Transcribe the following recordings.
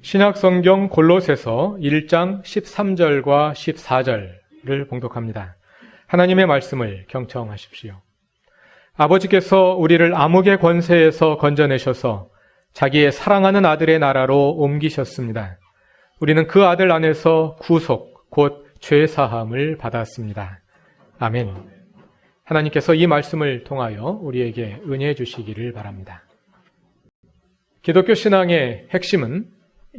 신약성경 골로새서 1장 13절과 14절을 봉독합니다. 하나님의 말씀을 경청하십시오. 아버지께서 우리를 암흑의 권세에서 건져내셔서 자기의 사랑하는 아들의 나라로 옮기셨습니다. 우리는 그 아들 안에서 구속, 곧 죄사함을 받았습니다. 아멘. 하나님께서 이 말씀을 통하여 우리에게 은혜 주시기를 바랍니다. 기독교 신앙의 핵심은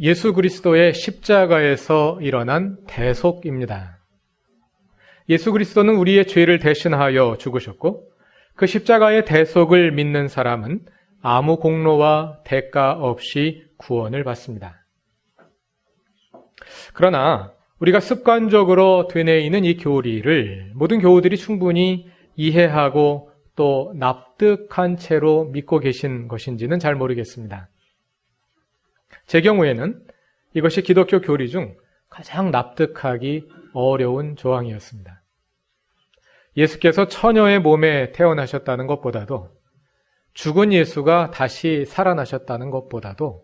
예수 그리스도의 십자가에서 일어난 대속입니다. 예수 그리스도는 우리의 죄를 대신하여 죽으셨고 그 십자가의 대속을 믿는 사람은 아무 공로와 대가 없이 구원을 받습니다. 그러나 우리가 습관적으로 되뇌이는 이 교리를 모든 교우들이 충분히 이해하고 또 납득한 채로 믿고 계신 것인지는 잘 모르겠습니다. 제 경우에는 이것이 기독교 교리 중 가장 납득하기 어려운 조항이었습니다. 예수께서 처녀의 몸에 태어나셨다는 것보다도 죽은 예수가 다시 살아나셨다는 것보다도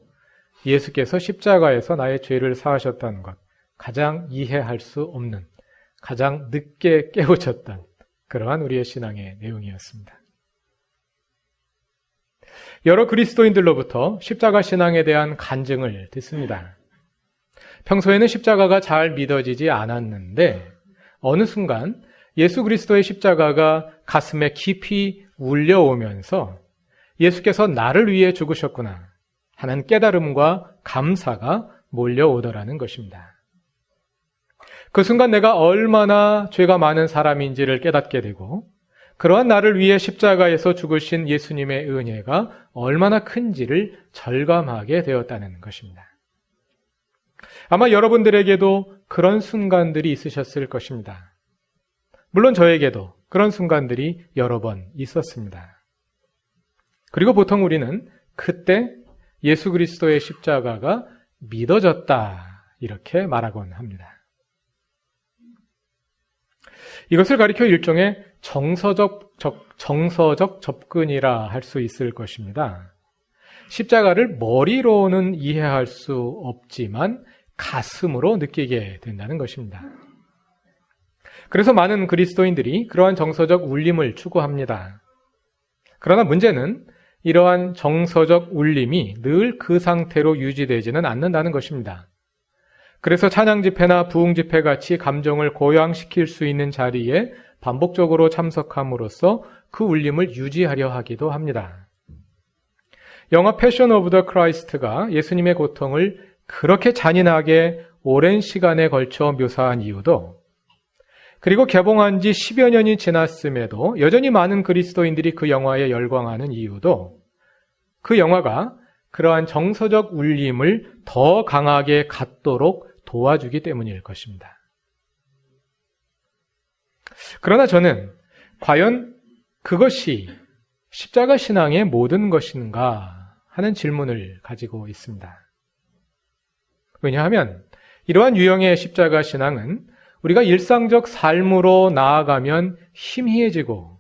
예수께서 십자가에서 나의 죄를 사하셨다는 것, 가장 이해할 수 없는, 가장 늦게 깨우쳤던 그러한 우리의 신앙의 내용이었습니다. 여러 그리스도인들로부터 십자가 신앙에 대한 간증을 듣습니다. 평소에는 십자가가 잘 믿어지지 않았는데 어느 순간 예수 그리스도의 십자가가 가슴에 깊이 울려오면서 예수께서 나를 위해 죽으셨구나 하는 깨달음과 감사가 몰려오더라는 것입니다. 그 순간 내가 얼마나 죄가 많은 사람인지를 깨닫게 되고 그러한 나를 위해 십자가에서 죽으신 예수님의 은혜가 얼마나 큰지를 절감하게 되었다는 것입니다. 아마 여러분들에게도 그런 순간들이 있으셨을 것입니다. 물론 저에게도 그런 순간들이 여러 번 있었습니다. 그리고 보통 우리는 그때 예수 그리스도의 십자가가 믿어졌다 이렇게 말하곤 합니다. 이것을 가리켜 일종의 정서적 접근이라 할 수 있을 것입니다. 십자가를 머리로는 이해할 수 없지만 가슴으로 느끼게 된다는 것입니다. 그래서 많은 그리스도인들이 그러한 정서적 울림을 추구합니다. 그러나 문제는 이러한 정서적 울림이 늘 그 상태로 유지되지는 않는다는 것입니다. 그래서 찬양 집회나 부흥 집회 같이 감정을 고양시킬 수 있는 자리에 반복적으로 참석함으로써 그 울림을 유지하려 하기도 합니다. 영화 패션 오브 더 크라이스트가 예수님의 고통을 그렇게 잔인하게 오랜 시간에 걸쳐 묘사한 이유도, 그리고 개봉한 지 10여 년이 지났음에도 여전히 많은 그리스도인들이 그 영화에 열광하는 이유도 그 영화가 그러한 정서적 울림을 더 강하게 갖도록 도와주기 때문일 것입니다. 그러나 저는 과연 그것이 십자가 신앙의 모든 것인가 하는 질문을 가지고 있습니다. 왜냐하면 이러한 유형의 십자가 신앙은 우리가 일상적 삶으로 나아가면 희미해지고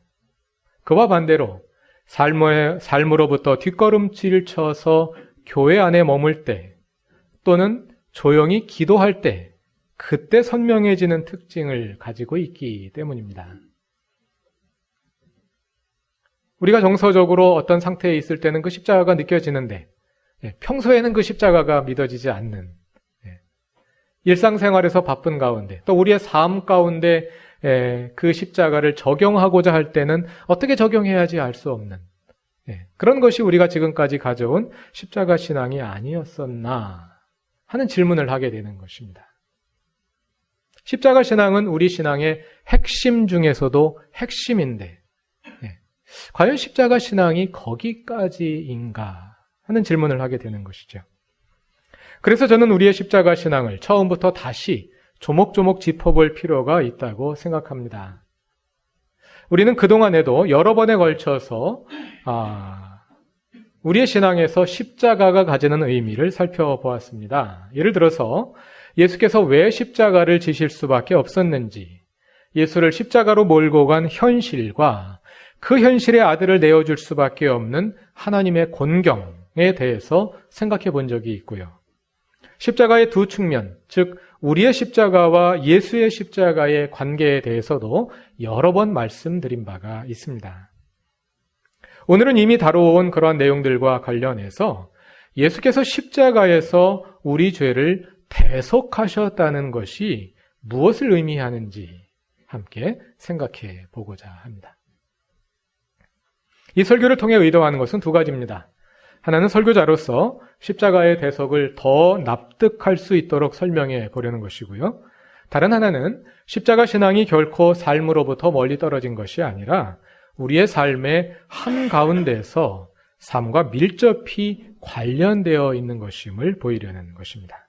그와 반대로 삶으로부터 뒷걸음질을 쳐서 교회 안에 머물 때 또는 조용히 기도할 때 그때 선명해지는 특징을 가지고 있기 때문입니다. 우리가 정서적으로 어떤 상태에 있을 때는 그 십자가가 느껴지는데 평소에는 그 십자가가 믿어지지 않는, 일상생활에서 바쁜 가운데 또 우리의 삶 가운데 그 십자가를 적용하고자 할 때는 어떻게 적용해야지 알 수 없는 그런 것이 우리가 지금까지 가져온 십자가 신앙이 아니었었나 하는 질문을 하게 되는 것입니다. 십자가 신앙은 우리 신앙의 핵심 중에서도 핵심인데 과연 십자가 신앙이 거기까지인가 하는 질문을 하게 되는 것이죠. 그래서 저는 우리의 십자가 신앙을 처음부터 다시 조목조목 짚어볼 필요가 있다고 생각합니다. 우리는 그동안에도 여러 번에 걸쳐서 우리의 신앙에서 십자가가 가지는 의미를 살펴보았습니다. 예를 들어서 예수께서 왜 십자가를 지실 수밖에 없었는지, 예수를 십자가로 몰고 간 현실과 그 현실의 아들을 내어줄 수밖에 없는 하나님의 곤경에 대해서 생각해 본 적이 있고요. 십자가의 두 측면, 즉 우리의 십자가와 예수의 십자가의 관계에 대해서도 여러 번 말씀드린 바가 있습니다. 오늘은 이미 다뤄온 그러한 내용들과 관련해서 예수께서 십자가에서 우리 죄를 대속하셨다는 것이 무엇을 의미하는지 함께 생각해 보고자 합니다. 이 설교를 통해 의도하는 것은 두 가지입니다. 하나는 설교자로서 십자가의 대속을 더 납득할 수 있도록 설명해 보려는 것이고요. 다른 하나는 십자가 신앙이 결코 삶으로부터 멀리 떨어진 것이 아니라 우리의 삶의 한가운데서 삶과 밀접히 관련되어 있는 것임을 보이려는 것입니다.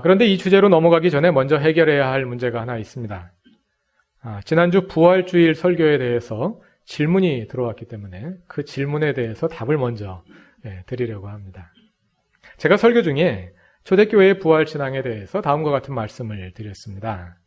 그런데 이 주제로 넘어가기 전에 먼저 해결해야 할 문제가 하나 있습니다. 지난주 부활주일 설교에 대해서 질문이 들어왔기 때문에 그 질문에 대해서 답을 먼저 드리려고 합니다. 제가 설교 중에 초대교회의 부활신앙에 대해서 다음과 같은 말씀을 드렸습니다.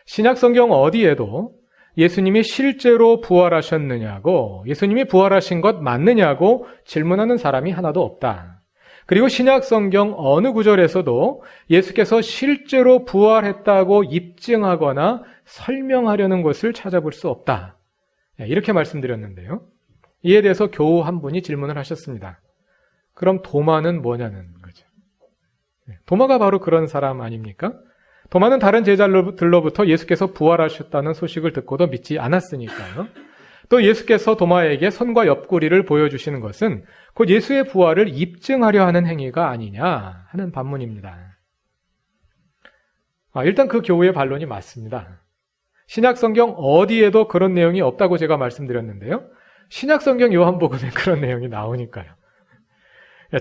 신약성경 어디에도 예수님이 실제로 부활하셨느냐고, 예수님이 부활하신 것 맞느냐고 질문하는 사람이 하나도 없다. 그리고 신약성경 어느 구절에서도 예수께서 실제로 부활했다고 입증하거나 설명하려는 것을 찾아볼 수 없다. 이렇게 말씀드렸는데요. 이에 대해서 겨우 한 분이 질문을 하셨습니다. 그럼 도마는 뭐냐는 거죠. 도마가 바로 그런 사람 아닙니까? 도마는 다른 제자들로부터 예수께서 부활하셨다는 소식을 듣고도 믿지 않았으니까요. 또 예수께서 도마에게 손과 옆구리를 보여주시는 것은 곧 예수의 부활을 입증하려 하는 행위가 아니냐 하는 반문입니다. 일단 그 교우의 반론이 맞습니다. 신약성경 어디에도 그런 내용이 없다고 제가 말씀드렸는데요. 신약성경 요한복음에 그런 내용이 나오니까요.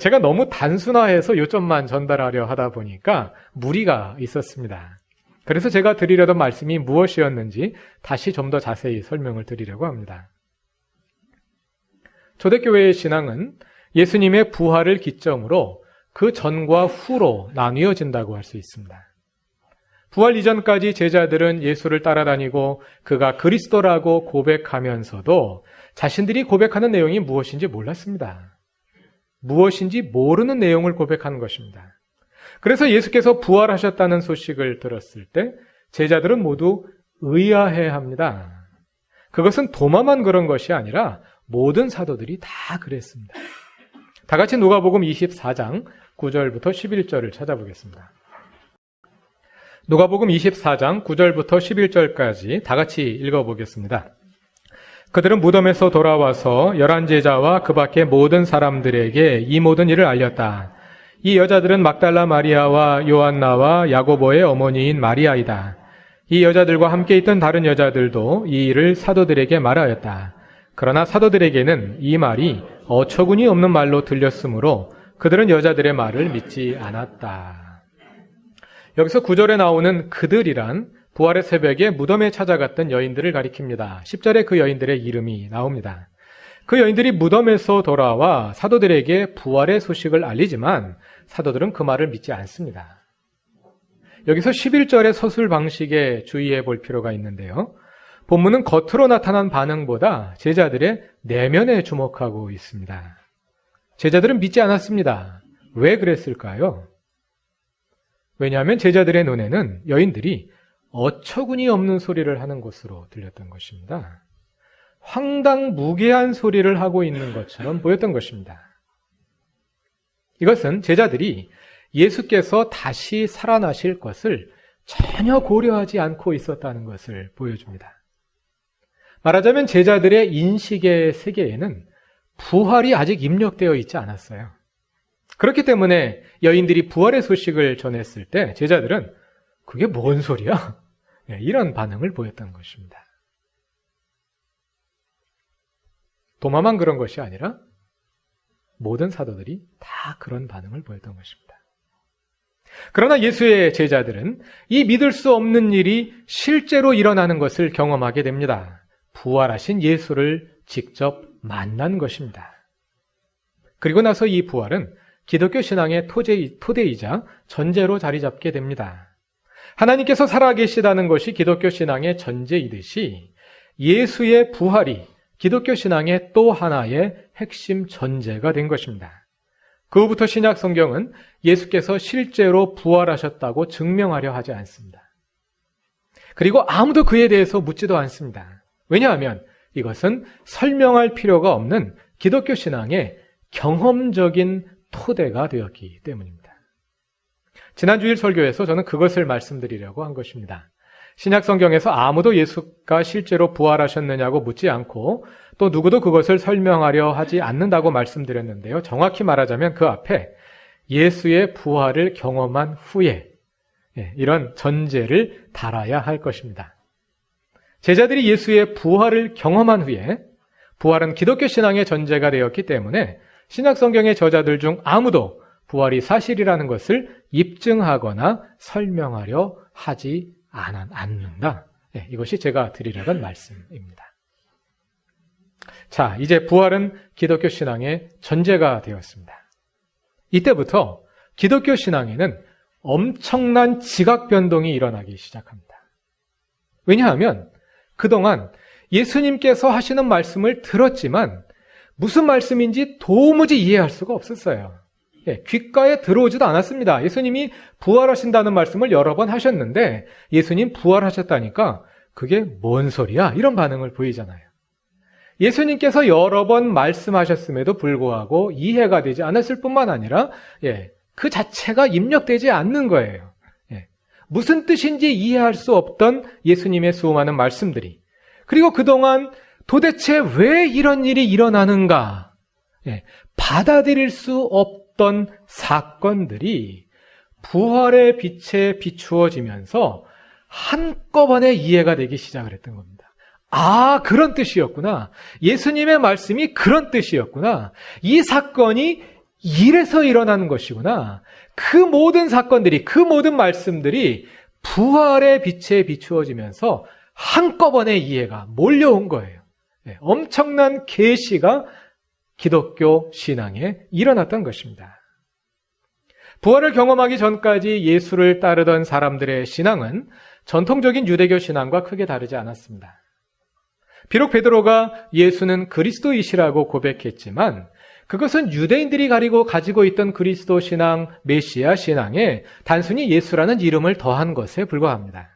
제가 너무 단순화해서 요점만 전달하려 하다 보니까 무리가 있었습니다. 그래서 제가 드리려던 말씀이 무엇이었는지 다시 좀 더 자세히 설명을 드리려고 합니다. 초대교회의 신앙은 예수님의 부활을 기점으로 그 전과 후로 나뉘어진다고 할 수 있습니다. 부활 이전까지 제자들은 예수를 따라다니고 그가 그리스도라고 고백하면서도 자신들이 고백하는 내용이 무엇인지 몰랐습니다. 무엇인지 모르는 내용을 고백하는 것입니다. 그래서 예수께서 부활하셨다는 소식을 들었을 때 제자들은 모두 의아해합니다. 그것은 도마만 그런 것이 아니라 모든 사도들이 다 그랬습니다. 다 같이 누가복음 24장 9절부터 11절을 찾아보겠습니다. 누가복음 24장 9절부터 11절까지 다 같이 읽어보겠습니다. 그들은 무덤에서 돌아와서 11제자와 그 밖의 모든 사람들에게 이 모든 일을 알렸다. 이 여자들은 막달라 마리아와 요한나와 야고보의 어머니인 마리아이다. 이 여자들과 함께 있던 다른 여자들도 이 일을 사도들에게 말하였다. 그러나 사도들에게는 이 말이 어처구니 없는 말로 들렸으므로 그들은 여자들의 말을 믿지 않았다. 여기서 9절에 나오는 그들이란 부활의 새벽에 무덤에 찾아갔던 여인들을 가리킵니다. 10절에 그 여인들의 이름이 나옵니다. 그 여인들이 무덤에서 돌아와 사도들에게 부활의 소식을 알리지만 사도들은 그 말을 믿지 않습니다. 여기서 11절의 서술 방식에 주의해 볼 필요가 있는데요. 본문은 겉으로 나타난 반응보다 제자들의 내면에 주목하고 있습니다. 제자들은 믿지 않았습니다. 왜 그랬을까요? 왜냐하면 제자들의 눈에는 여인들이 어처구니 없는 소리를 하는 것으로 들렸던 것입니다. 황당무계한 소리를 하고 있는 것처럼 보였던 것입니다. 이것은 제자들이 예수께서 다시 살아나실 것을 전혀 고려하지 않고 있었다는 것을 보여줍니다. 말하자면 제자들의 인식의 세계에는 부활이 아직 입력되어 있지 않았어요. 그렇기 때문에 여인들이 부활의 소식을 전했을 때 제자들은 그게 뭔 소리야? 이런 반응을 보였던 것입니다. 도마만 그런 것이 아니라 모든 사도들이 다 그런 반응을 보였던 것입니다. 그러나 예수의 제자들은 이 믿을 수 없는 일이 실제로 일어나는 것을 경험하게 됩니다. 부활하신 예수를 직접 만난 것입니다. 그리고 나서 이 부활은 기독교 신앙의 토대이자 전제로 자리 잡게 됩니다. 하나님께서 살아계시다는 것이 기독교 신앙의 전제이듯이 예수의 부활이 기독교 신앙의 또 하나의 핵심 전제가 된 것입니다. 그 후부터 신약 성경은 예수께서 실제로 부활하셨다고 증명하려 하지 않습니다. 그리고 아무도 그에 대해서 묻지도 않습니다. 왜냐하면 이것은 설명할 필요가 없는 기독교 신앙의 경험적인 토대가 되었기 때문입니다. 지난 주일 설교에서 저는 그것을 말씀드리려고 한 것입니다. 신약 성경에서 아무도 예수가 실제로 부활하셨느냐고 묻지 않고 또 누구도 그것을 설명하려 하지 않는다고 말씀드렸는데요. 정확히 말하자면 그 앞에 예수의 부활을 경험한 후에 이런 전제를 달아야 할 것입니다. 제자들이 예수의 부활을 경험한 후에 부활은 기독교 신앙의 전제가 되었기 때문에 신약 성경의 저자들 중 아무도 부활이 사실이라는 것을 입증하거나 설명하려 하지 않는다. 이것이 제가 드리려던 말씀입니다. 자, 이제 부활은 기독교 신앙의 전제가 되었습니다. 이때부터 기독교 신앙에는 엄청난 지각 변동이 일어나기 시작합니다. 왜냐하면 그동안 예수님께서 하시는 말씀을 들었지만 무슨 말씀인지 도무지 이해할 수가 없었어요. 귓가에 들어오지도 않았습니다. 예수님이 부활하신다는 말씀을 여러 번 하셨는데 예수님 부활하셨다니까 그게 뭔 소리야? 이런 반응을 보이잖아요. 예수님께서 여러 번 말씀하셨음에도 불구하고 이해가 되지 않았을 뿐만 아니라 그 자체가 입력되지 않는 거예요. 무슨 뜻인지 이해할 수 없던 예수님의 수많은 말씀들이, 그리고 그동안 도대체 왜 이런 일이 일어나는가 받아들일 수 없던 사건들이 부활의 빛에 비추어지면서 한꺼번에 이해가 되기 시작을 했던 겁니다. 아, 그런 뜻이었구나. 예수님의 말씀이 그런 뜻이었구나. 이 사건이 이래서 일어나는 것이구나. 그 모든 사건들이, 그 모든 말씀들이 부활의 빛에 비추어지면서 한꺼번에 이해가 몰려온 거예요. 엄청난 계시가 기독교 신앙에 일어났던 것입니다. 부활을 경험하기 전까지 예수를 따르던 사람들의 신앙은 전통적인 유대교 신앙과 크게 다르지 않았습니다. 비록 베드로가 예수는 그리스도이시라고 고백했지만 그것은 유대인들이 가지고 있던 그리스도 신앙, 메시아 신앙에 단순히 예수라는 이름을 더한 것에 불과합니다.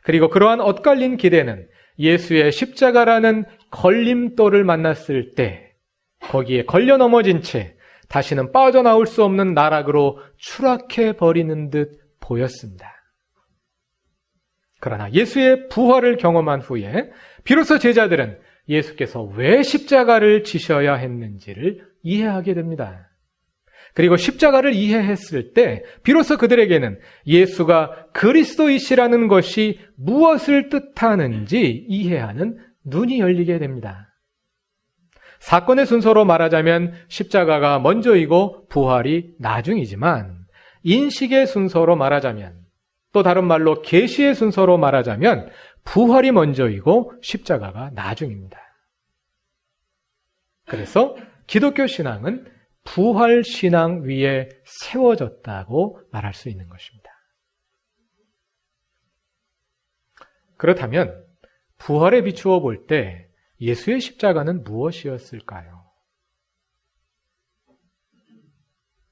그리고 그러한 엇갈린 기대는 예수의 십자가라는 걸림돌을 만났을 때 거기에 걸려 넘어진 채 다시는 빠져나올 수 없는 나락으로 추락해 버리는 듯 보였습니다. 그러나 예수의 부활을 경험한 후에 비로소 제자들은 예수께서 왜 십자가를 지셔야 했는지를 이해하게 됩니다. 그리고 십자가를 이해했을 때 비로소 그들에게는 예수가 그리스도이시라는 것이 무엇을 뜻하는지 이해하는 눈이 열리게 됩니다. 사건의 순서로 말하자면 십자가가 먼저이고 부활이 나중이지만 인식의 순서로 말하자면, 또 다른 말로 계시의 순서로 말하자면 부활이 먼저이고 십자가가 나중입니다. 그래서 기독교 신앙은 부활 신앙 위에 세워졌다고 말할 수 있는 것입니다. 그렇다면 부활에 비추어 볼 때 예수의 십자가는 무엇이었을까요?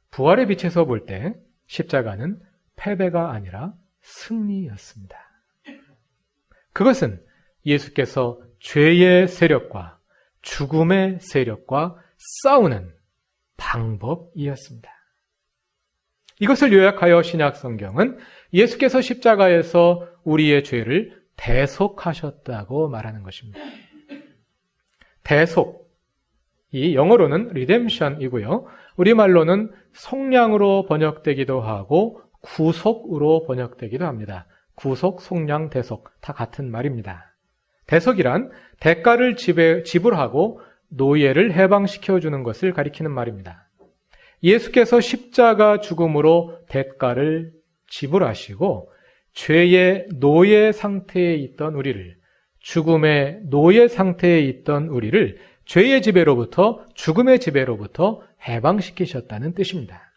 부활의 빛에서 볼 때 십자가는 패배가 아니라 승리였습니다. 그것은 예수께서 죄의 세력과 죽음의 세력과 싸우는 방법이었습니다. 이것을 요약하여 신약 성경은 예수께서 십자가에서 우리의 죄를 대속하셨다고 말하는 것입니다. 대속, 이 영어로는 redemption이고요. 우리말로는 속량으로 번역되기도 하고 구속으로 번역되기도 합니다. 구속, 속량, 대속 다 같은 말입니다. 대속이란 대가를 지불하고 노예를 해방시켜주는 것을 가리키는 말입니다. 예수께서 십자가 죽음으로 대가를 지불하시고 죄의 노예 상태에 있던 우리를, 죽음의 노예 상태에 있던 우리를 죄의 지배로부터, 죽음의 지배로부터 해방시키셨다는 뜻입니다.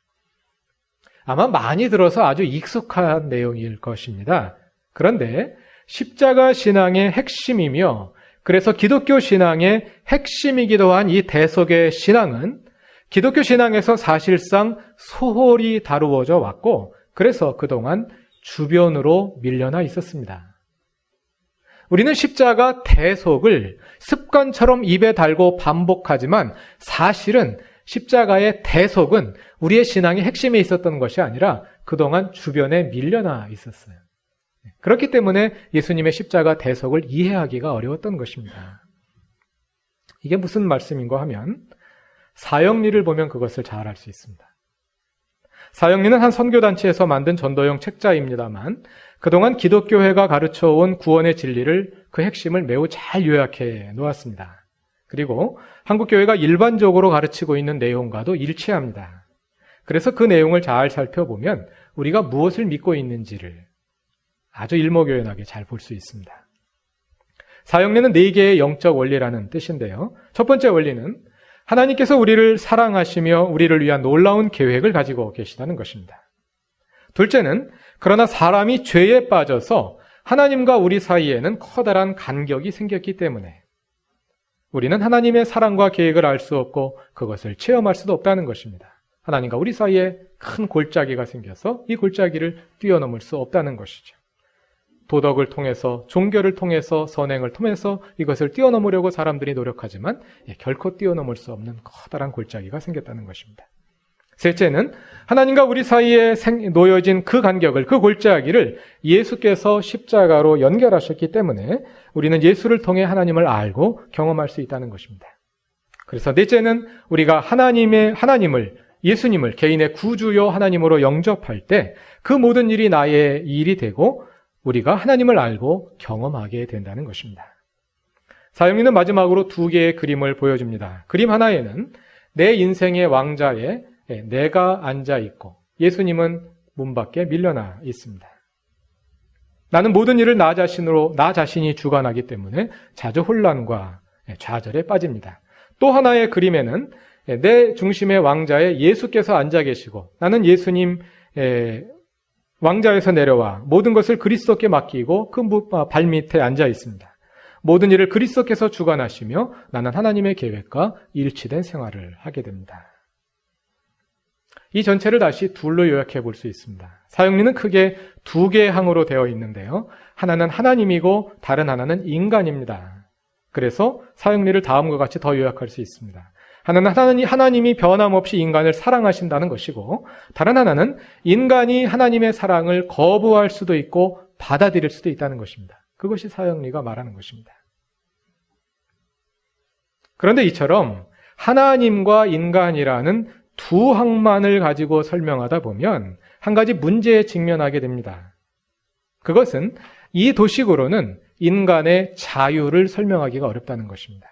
아마 많이 들어서 아주 익숙한 내용일 것입니다. 그런데 십자가 신앙의 핵심이며 그래서 기독교 신앙의 핵심이기도 한 이 대속의 신앙은 기독교 신앙에서 사실상 소홀히 다루어져 왔고 그래서 그동안 주변으로 밀려나 있었습니다. 우리는 십자가 대속을 습관처럼 입에 달고 반복하지만 사실은 십자가의 대속은 우리의 신앙의 핵심에 있었던 것이 아니라 그동안 주변에 밀려나 있었어요. 그렇기 때문에 예수님의 십자가 대속을 이해하기가 어려웠던 것입니다. 이게 무슨 말씀인가 하면 사형리를 보면 그것을 잘 알 수 있습니다. 사형리는 한 선교단체에서 만든 전도용 책자입니다만 그동안 기독교회가 가르쳐온 구원의 진리를 그 핵심을 매우 잘 요약해 놓았습니다. 그리고 한국교회가 일반적으로 가르치고 있는 내용과도 일치합니다. 그래서 그 내용을 잘 살펴보면 우리가 무엇을 믿고 있는지를 아주 일목요연하게 잘 볼 수 있습니다. 사형리는 4개의 영적 원리라는 뜻인데요. 첫 번째 원리는 하나님께서 우리를 사랑하시며 우리를 위한 놀라운 계획을 가지고 계시다는 것입니다. 둘째는 그러나 사람이 죄에 빠져서 하나님과 우리 사이에는 커다란 간격이 생겼기 때문에 우리는 하나님의 사랑과 계획을 알 수 없고 그것을 체험할 수도 없다는 것입니다. 하나님과 우리 사이에 큰 골짜기가 생겨서 이 골짜기를 뛰어넘을 수 없다는 것이죠. 도덕을 통해서, 종교를 통해서, 선행을 통해서 이것을 뛰어넘으려고 사람들이 노력하지만 결코 뛰어넘을 수 없는 커다란 골짜기가 생겼다는 것입니다. 셋째는 하나님과 우리 사이에 놓여진 그 간격을, 그 골짜기를 예수께서 십자가로 연결하셨기 때문에 우리는 예수를 통해 하나님을 알고 경험할 수 있다는 것입니다. 그래서 넷째는 우리가 예수님을 개인의 구주요 하나님으로 영접할 때 그 모든 일이 나의 일이 되고 우리가 하나님을 알고 경험하게 된다는 것입니다. 사형리는 마지막으로 2개의 그림을 보여줍니다. 그림 하나에는 내 인생의 왕자에 내가 앉아 있고 예수님은 문 밖에 밀려나 있습니다. 나는 모든 일을 나 자신이 주관하기 때문에 자주 혼란과 좌절에 빠집니다. 또 하나의 그림에는 내 중심의 왕자에 예수께서 앉아 계시고 나는 예수님 왕자에서 내려와 모든 것을 그리스도께 맡기고 그 발밑에 앉아 있습니다. 모든 일을 그리스도께서 주관하시며 나는 하나님의 계획과 일치된 생활을 하게 됩니다. 이 전체를 다시 둘로 요약해 볼 수 있습니다. 사형리는 크게 2개의 항으로 되어 있는데요. 하나는 하나님이고 다른 하나는 인간입니다. 그래서 사형리를 다음과 같이 더 요약할 수 있습니다. 하나는 하나님이 변함없이 인간을 사랑하신다는 것이고 다른 하나는 인간이 하나님의 사랑을 거부할 수도 있고 받아들일 수도 있다는 것입니다. 그것이 사형리가 말하는 것입니다. 그런데 이처럼 하나님과 인간이라는 2항만을 가지고 설명하다 보면 한 가지 문제에 직면하게 됩니다. 그것은 이 도식으로는 인간의 자유를 설명하기가 어렵다는 것입니다.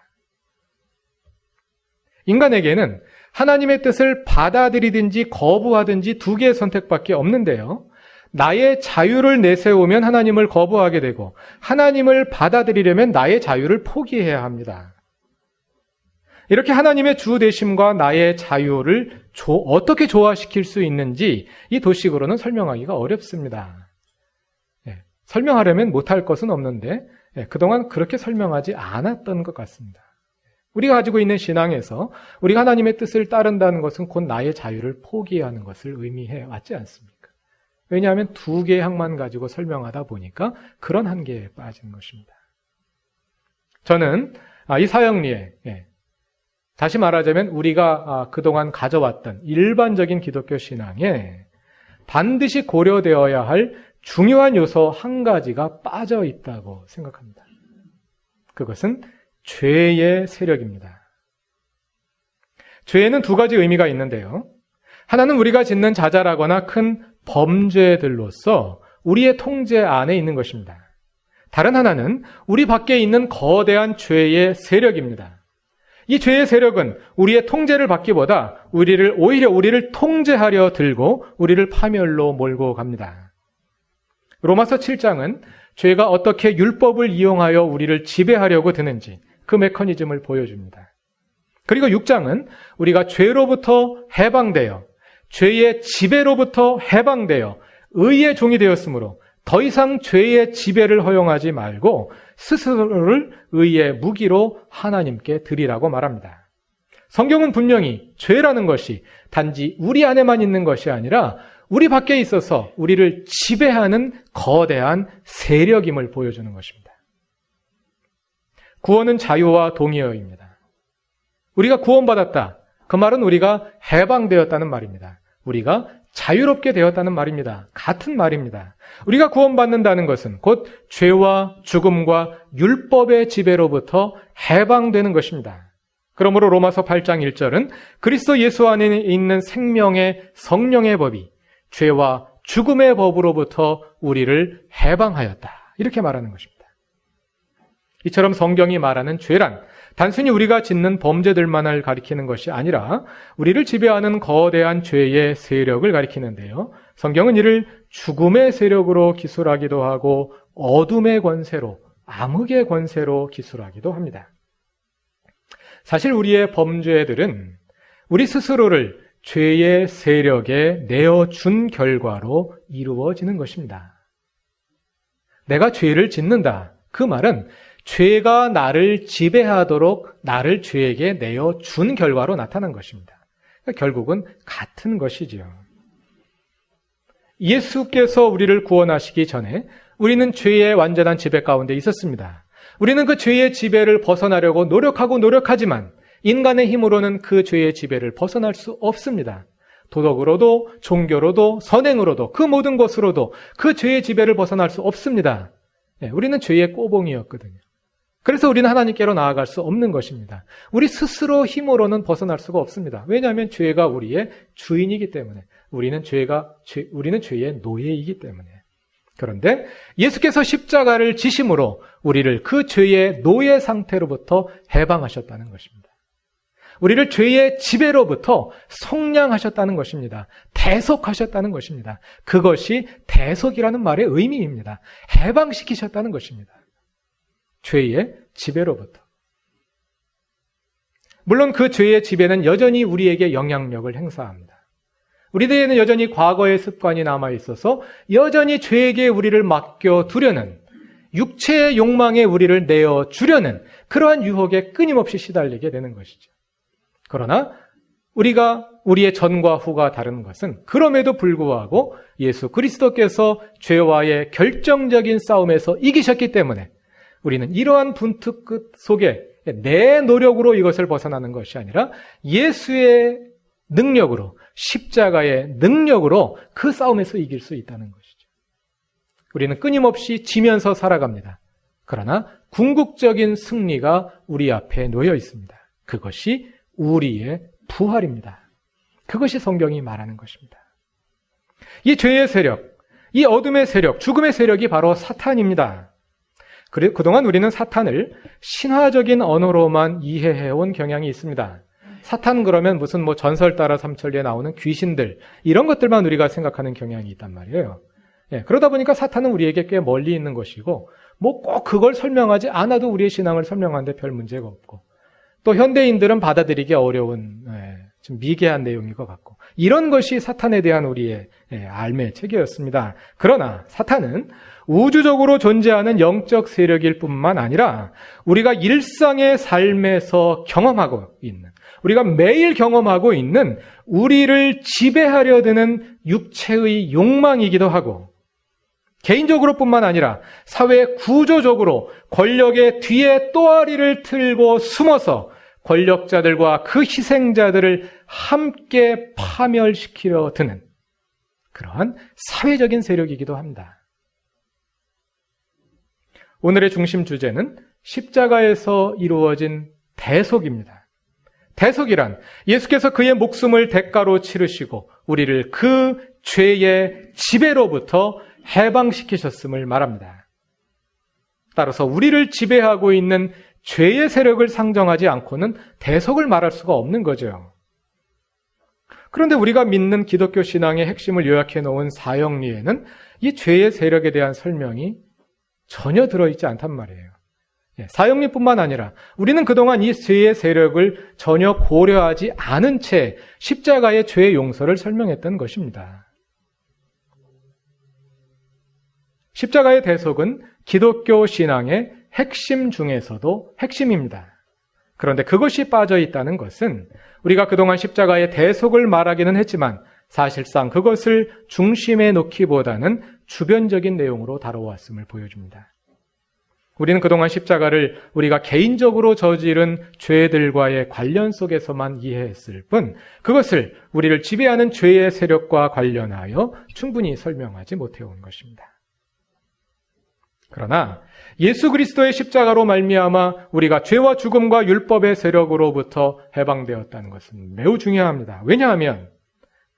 인간에게는 하나님의 뜻을 받아들이든지 거부하든지 2개의 선택밖에 없는데요. 나의 자유를 내세우면 하나님을 거부하게 되고 하나님을 받아들이려면 나의 자유를 포기해야 합니다. 이렇게 하나님의 주 되심과 나의 자유를 어떻게 조화시킬 수 있는지 이 도식으로는 설명하기가 어렵습니다. 설명하려면 못할 것은 없는데 그동안 그렇게 설명하지 않았던 것 같습니다. 우리가 가지고 있는 신앙에서 우리가 하나님의 뜻을 따른다는 것은 곧 나의 자유를 포기하는 것을 의미해 왔지 않습니까? 왜냐하면 2개의 항만 가지고 설명하다 보니까 그런 한계에 빠진 것입니다. 저는 이 사형리에 다시 말하자면 우리가 그동안 가져왔던 일반적인 기독교 신앙에 반드시 고려되어야 할 중요한 요소 한 가지가 빠져 있다고 생각합니다. 그것은 죄의 세력입니다. 죄에는 2가지 의미가 있는데요. 하나는 우리가 짓는 자잘하거나 큰 범죄들로서 우리의 통제 안에 있는 것입니다. 다른 하나는 우리 밖에 있는 거대한 죄의 세력입니다. 이 죄의 세력은 우리의 통제를 받기보다 오히려 우리를 통제하려 들고 우리를 파멸로 몰고 갑니다. 로마서 7장은 죄가 어떻게 율법을 이용하여 우리를 지배하려고 드는지 그 메커니즘을 보여줍니다. 그리고 6장은 우리가 죄로부터 해방되어 죄의 지배로부터 해방되어 의의 종이 되었으므로 더 이상 죄의 지배를 허용하지 말고 스스로를 의의 무기로 하나님께 드리라고 말합니다. 성경은 분명히 죄라는 것이 단지 우리 안에만 있는 것이 아니라 우리 밖에 있어서 우리를 지배하는 거대한 세력임을 보여주는 것입니다. 구원은 자유와 동의어입니다. 우리가 구원받았다. 그 말은 우리가 해방되었다는 말입니다. 우리가 자유롭게 되었다는 말입니다. 같은 말입니다. 우리가 구원받는다는 것은 곧 죄와 죽음과 율법의 지배로부터 해방되는 것입니다. 그러므로 로마서 8장 1절은 그리스도 예수 안에 있는 생명의 성령의 법이 죄와 죽음의 법으로부터 우리를 해방하였다. 이렇게 말하는 것입니다. 이처럼 성경이 말하는 죄란 단순히 우리가 짓는 범죄들만을 가리키는 것이 아니라 우리를 지배하는 거대한 죄의 세력을 가리키는데요. 성경은 이를 죽음의 세력으로 기술하기도 하고 어둠의 권세로, 암흑의 권세로 기술하기도 합니다. 사실 우리의 범죄들은 우리 스스로를 죄의 세력에 내어준 결과로 이루어지는 것입니다. 내가 죄를 짓는다. 그 말은 죄가 나를 지배하도록 나를 죄에게 내어준 결과로 나타난 것입니다. 결국은 같은 것이지요. 예수께서 우리를 구원하시기 전에 우리는 죄의 완전한 지배 가운데 있었습니다. 우리는 그 죄의 지배를 벗어나려고 노력하지만 인간의 힘으로는 그 죄의 지배를 벗어날 수 없습니다. 도덕으로도 종교로도 선행으로도 그 모든 것으로도 그 죄의 지배를 벗어날 수 없습니다. 우리는 죄의 꼬봉이었거든요. 그래서 우리는 하나님께로 나아갈 수 없는 것입니다. 우리 스스로 힘으로는 벗어날 수가 없습니다. 왜냐하면 죄가 우리의 주인이기 때문에 우리는 죄의 노예이기 때문에. 그런데 예수께서 십자가를 지심으로 우리를 그 죄의 노예 상태로부터 해방하셨다는 것입니다. 우리를 죄의 지배로부터 속량하셨다는 것입니다. 대속하셨다는 것입니다. 그것이 대속이라는 말의 의미입니다. 해방시키셨다는 것입니다. 죄의 지배로부터. 물론 그 죄의 지배는 여전히 우리에게 영향력을 행사합니다. 우리들에게는 여전히 과거의 습관이 남아있어서 여전히 죄에게 우리를 맡겨두려는 육체의 욕망에 우리를 내어주려는 그러한 유혹에 끊임없이 시달리게 되는 것이죠. 그러나 우리의 전과 후가 다른 것은 그럼에도 불구하고 예수 그리스도께서 죄와의 결정적인 싸움에서 이기셨기 때문에 우리는 이러한 분투 끝 속에 내 노력으로 이것을 벗어나는 것이 아니라 예수의 능력으로, 십자가의 능력으로 그 싸움에서 이길 수 있다는 것이죠. 우리는 끊임없이 지면서 살아갑니다. 그러나 궁극적인 승리가 우리 앞에 놓여 있습니다. 그것이 우리의 부활입니다. 그것이 성경이 말하는 것입니다. 이 죄의 세력, 이 어둠의 세력, 죽음의 세력이 바로 사탄입니다. 그동안 우리는 사탄을 신화적인 언어로만 이해해온 경향이 있습니다. 사탄 그러면 무슨 전설 따라 삼천리에 나오는 귀신들 이런 것들만 우리가 생각하는 경향이 있단 말이에요. 그러다 보니까 사탄은 우리에게 꽤 멀리 있는 것이고 꼭 그걸 설명하지 않아도 우리의 신앙을 설명하는데 별 문제가 없고 또 현대인들은 받아들이기 어려운 좀 미개한 내용인 것 같고 이런 것이 사탄에 대한 우리의 알매 체계였습니다. 그러나 사탄은 우주적으로 존재하는 영적 세력일 뿐만 아니라 우리가 일상의 삶에서 경험하고 있는 우리가 매일 경험하고 있는 우리를 지배하려 드는 육체의 욕망이기도 하고 개인적으로 뿐만 아니라 사회 구조적으로 권력의 뒤에 또아리를 틀고 숨어서 권력자들과 그 희생자들을 함께 파멸시키려 드는 그러한 사회적인 세력이기도 합니다. 오늘의 중심 주제는 십자가에서 이루어진 대속입니다. 대속이란 예수께서 그의 목숨을 대가로 치르시고 우리를 그 죄의 지배로부터 해방시키셨음을 말합니다. 따라서 우리를 지배하고 있는 죄의 세력을 상정하지 않고는 대속을 말할 수가 없는 거죠. 그런데 우리가 믿는 기독교 신앙의 핵심을 요약해 놓은 사형리에는 이 죄의 세력에 대한 설명이 전혀 들어있지 않단 말이에요. 사형리뿐만 아니라 우리는 그동안 이 죄의 세력을 전혀 고려하지 않은 채 십자가의 죄의 용서를 설명했던 것입니다. 십자가의 대속은 기독교 신앙의 핵심 중에서도 핵심입니다. 그런데 그것이 빠져 있다는 것은 우리가 그동안 십자가의 대속을 말하기는 했지만 사실상 그것을 중심에 놓기보다는 주변적인 내용으로 다뤄왔음을 보여줍니다. 우리는 그동안 십자가를 우리가 개인적으로 저지른 죄들과의 관련 속에서만 이해했을 뿐 그것을 우리를 지배하는 죄의 세력과 관련하여 충분히 설명하지 못해온 것입니다. 그러나 예수 그리스도의 십자가로 말미암아 우리가 죄와 죽음과 율법의 세력으로부터 해방되었다는 것은 매우 중요합니다. 왜냐하면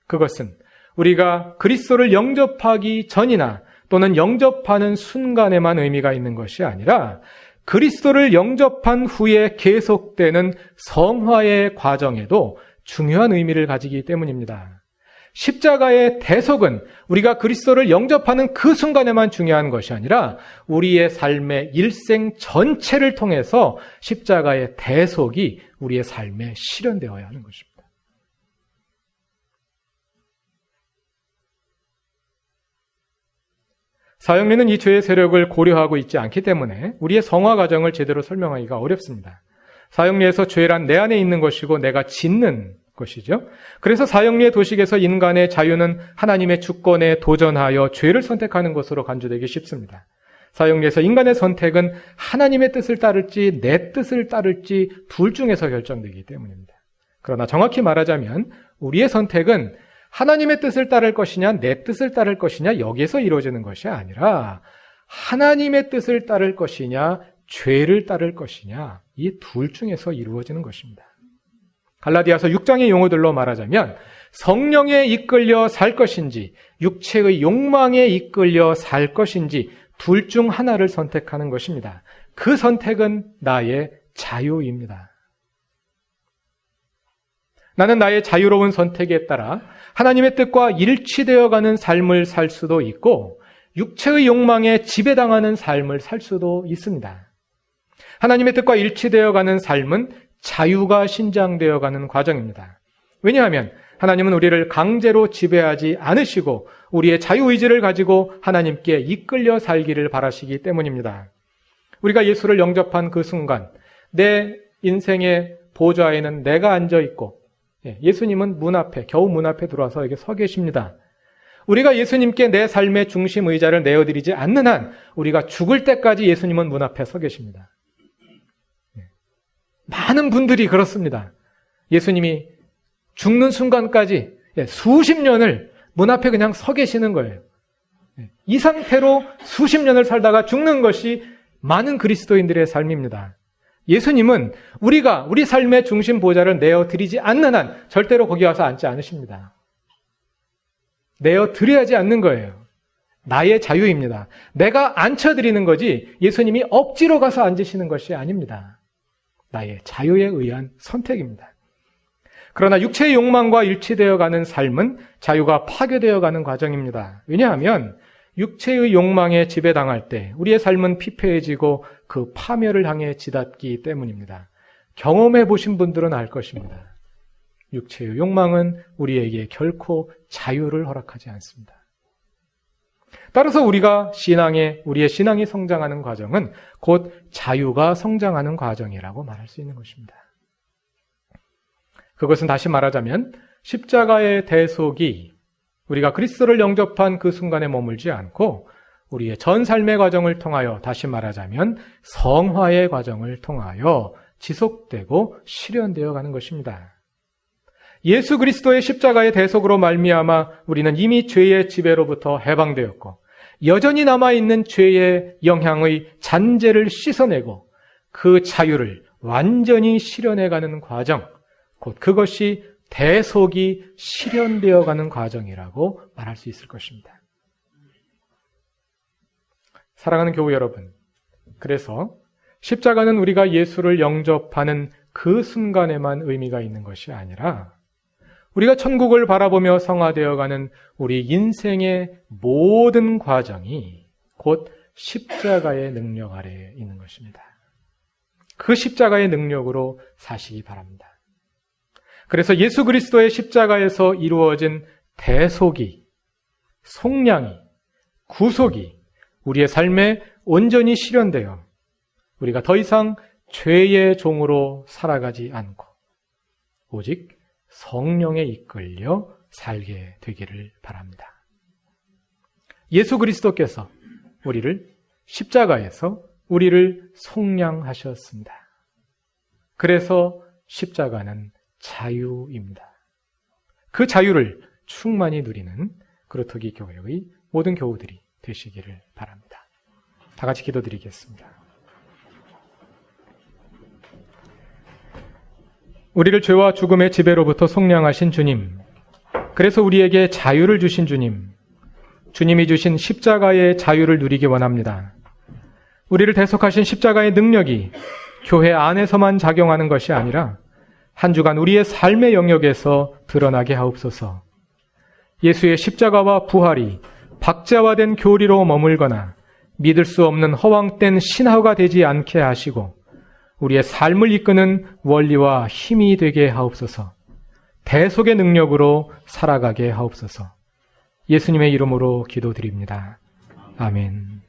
그것은 우리가 그리스도를 영접하기 전이나 또는 영접하는 순간에만 의미가 있는 것이 아니라 그리스도를 영접한 후에 계속되는 성화의 과정에도 중요한 의미를 가지기 때문입니다. 십자가의 대속은 우리가 그리스도를 영접하는 그 순간에만 중요한 것이 아니라 우리의 삶의 일생 전체를 통해서 십자가의 대속이 우리의 삶에 실현되어야 하는 것입니다. 사형리는 이 죄의 세력을 고려하고 있지 않기 때문에 우리의 성화 과정을 제대로 설명하기가 어렵습니다. 사형리에서 죄란 내 안에 있는 것이고 내가 짓는 것이죠. 그래서 사형리의 도식에서 인간의 자유는 하나님의 주권에 도전하여 죄를 선택하는 것으로 간주되기 쉽습니다. 사형리에서 인간의 선택은 하나님의 뜻을 따를지 내 뜻을 따를지 둘 중에서 결정되기 때문입니다. 그러나 정확히 말하자면 우리의 선택은 하나님의 뜻을 따를 것이냐 내 뜻을 따를 것이냐 여기에서 이루어지는 것이 아니라 하나님의 뜻을 따를 것이냐 죄를 따를 것이냐 이 둘 중에서 이루어지는 것입니다. 갈라디아서 6장의 용어들로 말하자면 성령에 이끌려 살 것인지 육체의 욕망에 이끌려 살 것인지 둘 중 하나를 선택하는 것입니다. 그 선택은 나의 자유입니다. 나는 나의 자유로운 선택에 따라 하나님의 뜻과 일치되어가는 삶을 살 수도 있고 육체의 욕망에 지배당하는 삶을 살 수도 있습니다. 하나님의 뜻과 일치되어가는 삶은 자유가 신장되어가는 과정입니다. 왜냐하면 하나님은 우리를 강제로 지배하지 않으시고 우리의 자유의지를 가지고 하나님께 이끌려 살기를 바라시기 때문입니다. 우리가 예수를 영접한 그 순간 내 인생의 보좌에는 내가 앉아있고 예수님은 문 앞에, 겨우 문 앞에 들어와서 여기 서 계십니다. 우리가 예수님께 내 삶의 중심 의자를 내어드리지 않는 한 우리가 죽을 때까지 예수님은 문 앞에 서 계십니다. 많은 분들이 그렇습니다. 예수님이 죽는 순간까지 수십 년을 문 앞에 그냥 서 계시는 거예요. 이 상태로 수십 년을 살다가 죽는 것이 많은 그리스도인들의 삶입니다. 예수님은 우리가 우리 삶의 중심 보좌를 내어드리지 않는 한 절대로 거기 와서 앉지 않으십니다. 내어드려야지 않는 거예요. 나의 자유입니다. 내가 앉혀드리는 거지 예수님이 억지로 가서 앉으시는 것이 아닙니다. 나의 자유에 의한 선택입니다. 그러나 육체의 욕망과 일치되어가는 삶은 자유가 파괴되어가는 과정입니다. 왜냐하면 육체의 욕망에 지배당할 때 우리의 삶은 피폐해지고 그 파멸을 향해 치닫기 때문입니다. 경험해 보신 분들은 알 것입니다. 육체의 욕망은 우리에게 결코 자유를 허락하지 않습니다. 따라서 우리의 신앙이 성장하는 과정은 곧 자유가 성장하는 과정이라고 말할 수 있는 것입니다. 그것은 다시 말하자면 십자가의 대속이 우리가 그리스도를 영접한 그 순간에 머물지 않고 우리의 전 삶의 과정을 통하여 다시 말하자면 성화의 과정을 통하여 지속되고 실현되어 가는 것입니다. 예수 그리스도의 십자가의 대속으로 말미암아 우리는 이미 죄의 지배로부터 해방되었고 여전히 남아있는 죄의 영향의 잔재를 씻어내고 그 자유를 완전히 실현해가는 과정, 곧 그것이 대속이 실현되어가는 과정이라고 말할 수 있을 것입니다. 사랑하는 교우 여러분, 그래서 십자가는 우리가 예수를 영접하는 그 순간에만 의미가 있는 것이 아니라 우리가 천국을 바라보며 성화되어가는 우리 인생의 모든 과정이 곧 십자가의 능력 아래에 있는 것입니다. 그 십자가의 능력으로 사시기 바랍니다. 그래서 예수 그리스도의 십자가에서 이루어진 대속이, 속량이, 구속이 우리의 삶에 온전히 실현되어 우리가 더 이상 죄의 종으로 살아가지 않고 오직 성령에 이끌려 살게 되기를 바랍니다. 예수 그리스도께서 우리를 십자가에서 우리를 속량하셨습니다. 그래서 십자가는 자유입니다. 그 자유를 충만히 누리는 그루터기 교회의 모든 교우들이 되시기를 바랍니다. 다 같이 기도드리겠습니다. 우리를 죄와 죽음의 지배로부터 속량하신 주님, 그래서 우리에게 자유를 주신 주님, 주님이 주신 십자가의 자유를 누리기 원합니다. 우리를 대속하신 십자가의 능력이 교회 안에서만 작용하는 것이 아니라 한 주간 우리의 삶의 영역에서 드러나게 하옵소서. 예수의 십자가와 부활이 박자화된 교리로 머물거나 믿을 수 없는 허황된 신화가 되지 않게 하시고 우리의 삶을 이끄는 원리와 힘이 되게 하옵소서. 대속의 능력으로 살아가게 하옵소서. 예수님의 이름으로 기도드립니다. 아멘.